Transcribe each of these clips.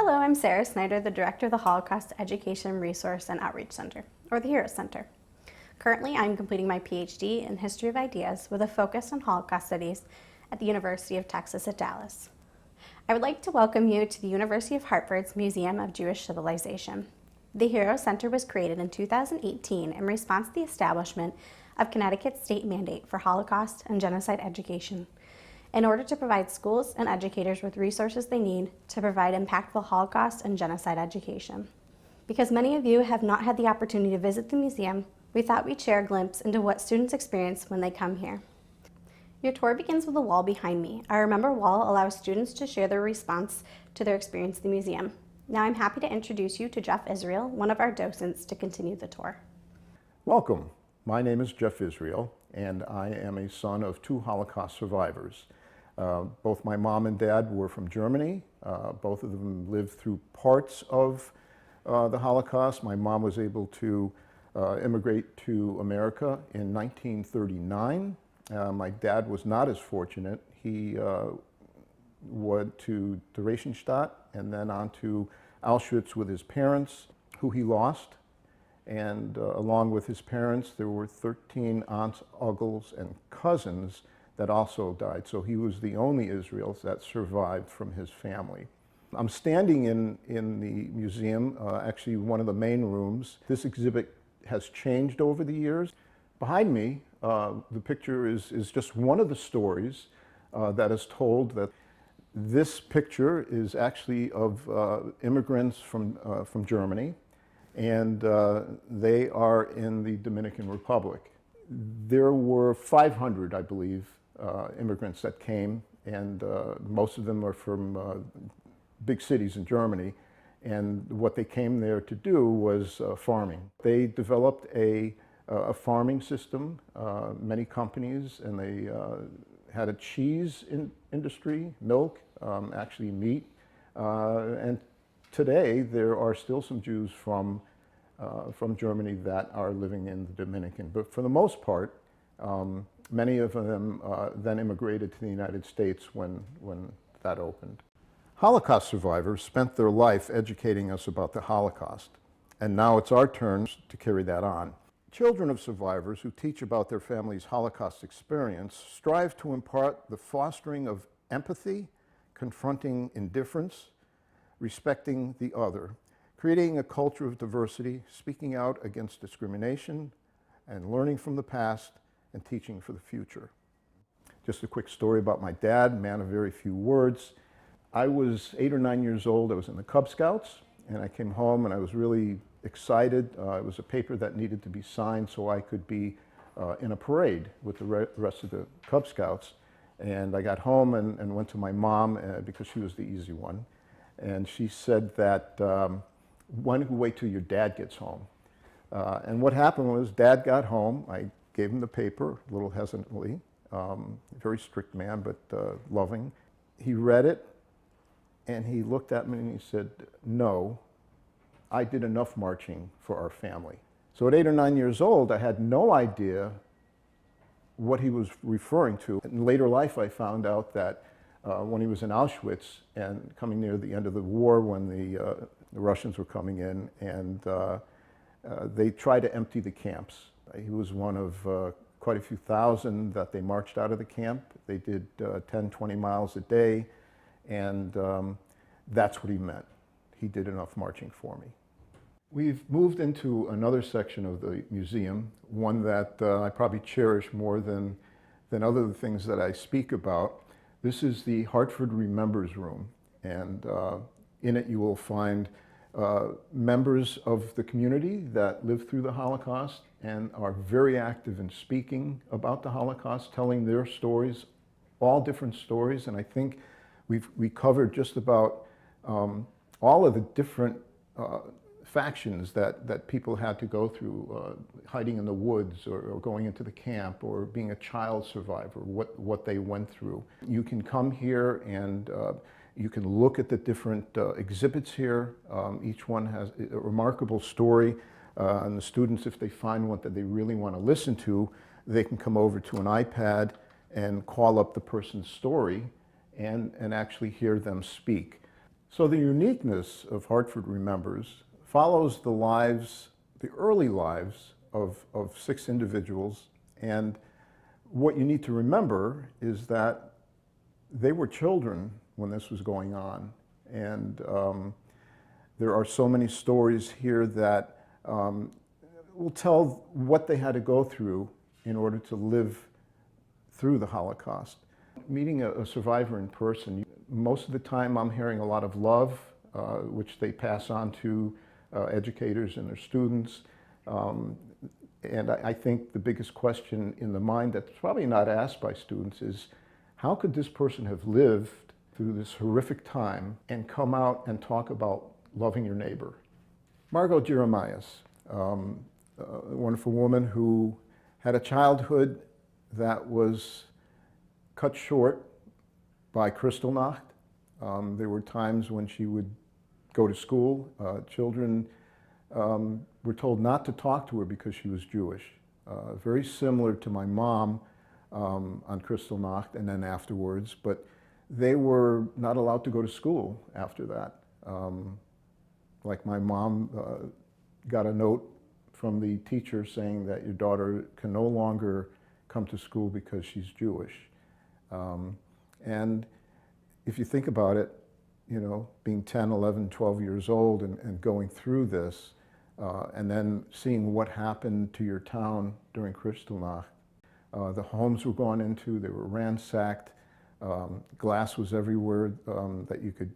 Hello, I'm Sarah Snyder, the Director of the Holocaust Education Resource and Outreach Center, or the HEROES Center. Currently, I'm completing my PhD in History of Ideas with a focus on Holocaust studies at the University of Texas at Dallas. I would like to welcome you to the University of Hartford's Museum of Jewish Civilization. The HEROES Center was created in 2018 in response to the establishment of Connecticut's state mandate for Holocaust and genocide education, in order to provide schools and educators with resources they need to provide impactful Holocaust and genocide education. Because many of you have not had the opportunity to visit the museum, we thought we'd share a glimpse into what students experience when they come here. Your tour begins with the wall behind me. Our Remember wall allows students to share their response to their experience at the museum. Now I'm happy to introduce you to Jeff Israel, one of our docents, to continue the tour. Welcome. My name is Jeff Israel, and I am a son of two Holocaust survivors. Both my mom and dad were from Germany. Both of them lived through parts of the Holocaust. My mom was able to immigrate to America in 1939. My dad was not as fortunate. He went to Theresienstadt and then on to Auschwitz with his parents, who he lost. And along with his parents, there were 13 aunts, uncles, and cousins that also died. So he was the only Israel that survived from his family. I'm standing in the museum, actually one of the main rooms. This exhibit has changed over the years. Behind me, the picture is just one of the stories that is told. That this picture is actually of immigrants from Germany, and they are in the Dominican Republic. There were 500, I believe, immigrants that came, and most of them are from big cities in Germany. And what they came there to do was farming. They developed a farming system, many companies, and they had a cheese industry, milk, actually meat. And today there are still some Jews from Germany that are living in the Dominican. But for the most part, many of them then immigrated to the United States when that opened. Holocaust survivors spent their life educating us about the Holocaust, and now it's our turn to carry that on. Children of survivors who teach about their family's Holocaust experience strive to impart the fostering of empathy, confronting indifference, respecting the other, creating a culture of diversity, speaking out against discrimination, and learning from the past and teaching for the future. Just a quick story about my dad, man of very few words. I was 8 or 9 years old. I was in the Cub Scouts, and I came home and I was really excited. It was a paper that needed to be signed so I could be in a parade with the rest of the Cub Scouts. And I got home and went to my mom because she was the easy one. And she said that, why don't you wait till your dad gets home? And what happened was Dad got home. I gave him the paper, a little hesitantly. Very strict man, but loving. He read it, and he looked at me and he said, "No, I did enough marching for our family." So at 8 or 9 years old, I had no idea what he was referring to. In later life, I found out that when he was in Auschwitz and coming near the end of the war, when the Russians were coming in, and they tried to empty the camps. He was one of quite a few thousand that they marched out of the camp. They did 10, 20 miles a day, and that's what he meant. He did enough marching for me. We've moved into another section of the museum, one that I probably cherish more than other things that I speak about. This is the Hartford Remembers room, and in it you will find members of the community that lived through the Holocaust and are very active in speaking about the Holocaust, telling their stories, all different stories. And I think we covered just about all of the different factions that people had to go through, hiding in the woods or going into the camp or being a child survivor, what they went through. You can come here and you can look at the different exhibits here. Each one has a remarkable story. And the students, if they find one that they really want to listen to, they can come over to an iPad and call up the person's story and actually hear them speak. So the uniqueness of Hartford Remembers follows the lives, the early lives of 6 individuals. And what you need to remember is that they were children when this was going on. And there are so many stories here that will tell what they had to go through in order to live through the Holocaust. Meeting a survivor in person, most of the time I'm hearing a lot of love, which they pass on to educators and their students. And I think the biggest question in the mind that's probably not asked by students is, how could this person have lived through this horrific time and come out and talk about loving your neighbor? Margo Judah, a wonderful woman who had a childhood that was cut short by Kristallnacht. There were times when she would go to school. Children were told not to talk to her because she was Jewish. Very similar to my mom on Kristallnacht and then afterwards, but they were not allowed to go to school after that. Like my mom got a note from the teacher saying that your daughter can no longer come to school because she's Jewish. And if you think about it, you know, being 10, 11, 12 years old and going through this, and then seeing what happened to your town during Kristallnacht. The homes were gone into, they were ransacked, glass was everywhere that you could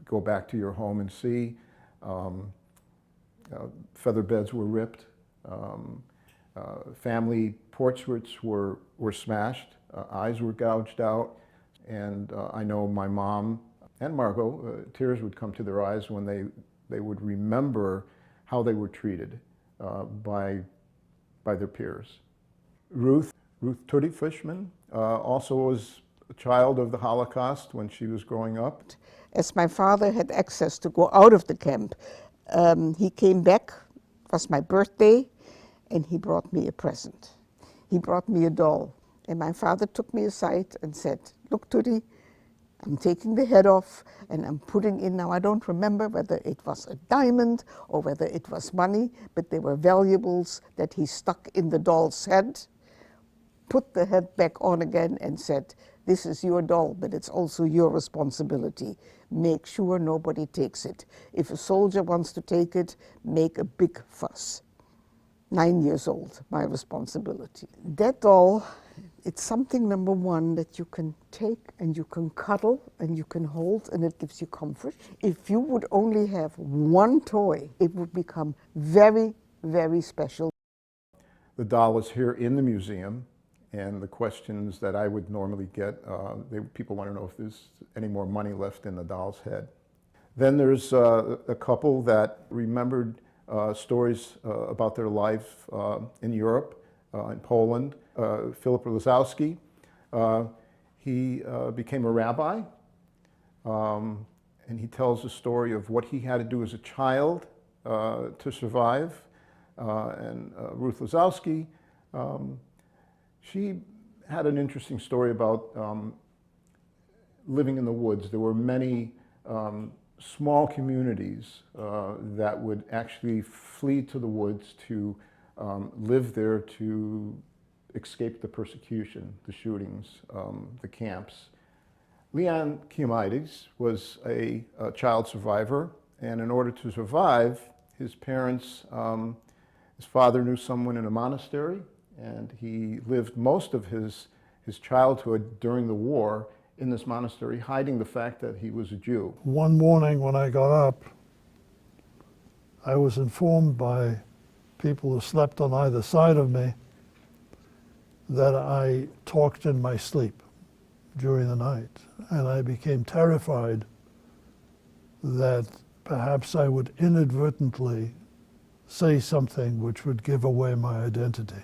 go back to your home and see. Feather beds were ripped. Family portraits were smashed. Eyes were gouged out. And I know my mom and Margo, tears would come to their eyes when they would remember how they were treated by their peers. Ruth Turdy Fishman also was a child of the Holocaust when she was growing up. As my father had access to go out of the camp, he came back, it was my birthday, and he brought me a present. He brought me a doll. And my father took me aside and said, "Look, Turdy, I'm taking the head off and I'm putting in," now I don't remember whether it was a diamond or whether it was money, but they were valuables that he stuck in the doll's head, put the head back on again and said, "This is your doll, but it's also your responsibility. Make sure nobody takes it. If a soldier wants to take it, make a big fuss." 9 years old, my responsibility. That doll, it's something, number one, that you can take and you can cuddle and you can hold and it gives you comfort. If you would only have one toy, it would become very, very special. The doll is here in the museum, and the questions that I would normally get, people want to know if there's any more money left in the doll's head. Then there's a couple that remembered stories about their life in Europe, in Poland. Philip Lazowski, he became a rabbi, and he tells the story of what he had to do as a child to survive. And Ruth Lazowski, she had an interesting story about living in the woods. There were many small communities that would actually flee to the woods to live there to escape the persecution, the shootings, the camps. Leon Kiamides was a child survivor, and in order to survive, his parents, his father knew someone in a monastery, and he lived most of his childhood during the war in this monastery, hiding the fact that he was a Jew. One morning when I got up, I was informed by people who slept on either side of me that I talked in my sleep during the night. And I became terrified that perhaps I would inadvertently say something which would give away my identity.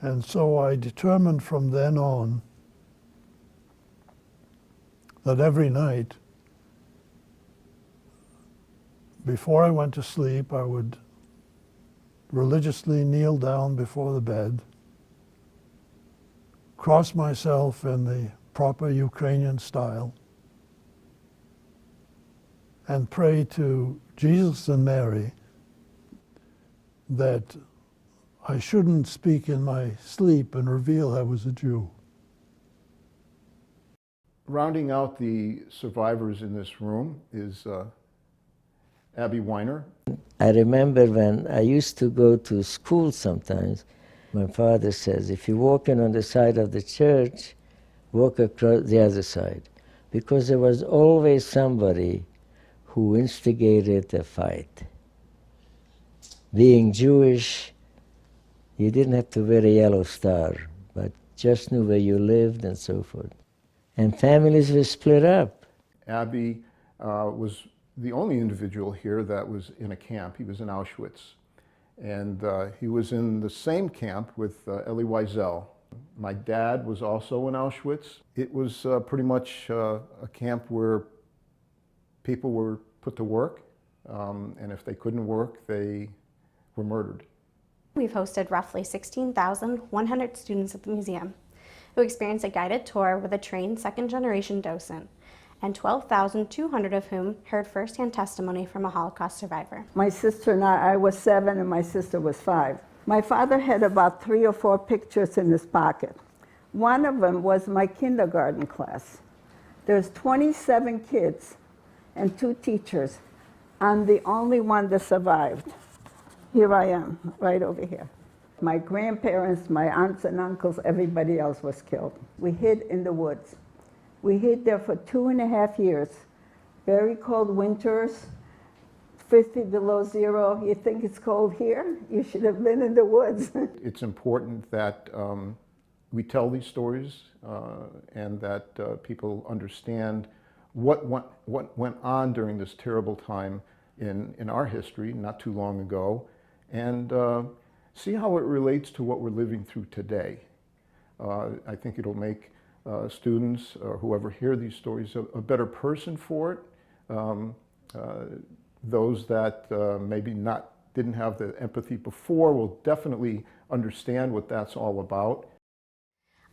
And so I determined from then on that every night, before I went to sleep, I would religiously kneel down before the bed, cross myself in the proper Ukrainian style, and pray to Jesus and Mary that I shouldn't speak in my sleep and reveal I was a Jew. Rounding out the survivors in this room is Abby Weiner. I remember when I used to go to school sometimes, my father says, if you're walking on the side of the church, walk across the other side. Because there was always somebody who instigated a fight. Being Jewish, you didn't have to wear a yellow star, but just knew where you lived and so forth. And families were split up. Abby was the only individual here that was in a camp. He was in Auschwitz. And he was in the same camp with Elie Wiesel. My dad was also in Auschwitz. It was pretty much a camp where people were put to work, and if they couldn't work, they were murdered. We've hosted roughly 16,100 students at the museum who experienced a guided tour with a trained second-generation docent, and 12,200 of whom heard firsthand testimony from a Holocaust survivor. My sister and I was 7 and my sister was 5. My father had about 3 or 4 pictures in his pocket. One of them was my kindergarten class. There's 27 kids and 2 teachers. I'm the only one that survived. Here I am, right over here. My grandparents, my aunts and uncles, everybody else was killed. We hid in the woods. We hid there for 2.5 years. Very cold winters, 50 below zero. You think it's cold here? You should have been in the woods. It's important that we tell these stories and that people understand what went on during this terrible time in our history not too long ago, and see how it relates to what we're living through today. I think it'll make students or whoever hear these stories a better person for it. Those that maybe didn't have the empathy before will definitely understand what that's all about.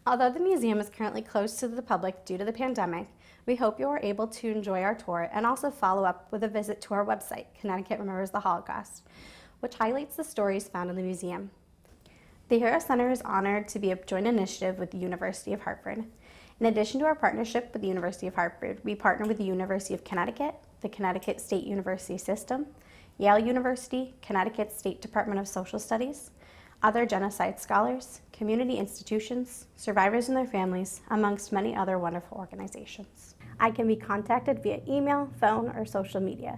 Although the museum is currently closed to the public due to the pandemic, we hope you are able to enjoy our tour and also follow up with a visit to our website, Connecticut Remembers the Holocaust, which highlights the stories found in the museum. The Hero Center is honored to be a joint initiative with the University of Hartford. In addition to our partnership with the University of Hartford, we partner with the University of Connecticut, the Connecticut State University System, Yale University, Connecticut State Department of Social Studies, other genocide scholars, community institutions, survivors and their families, amongst many other wonderful organizations. I can be contacted via email, phone, or social media.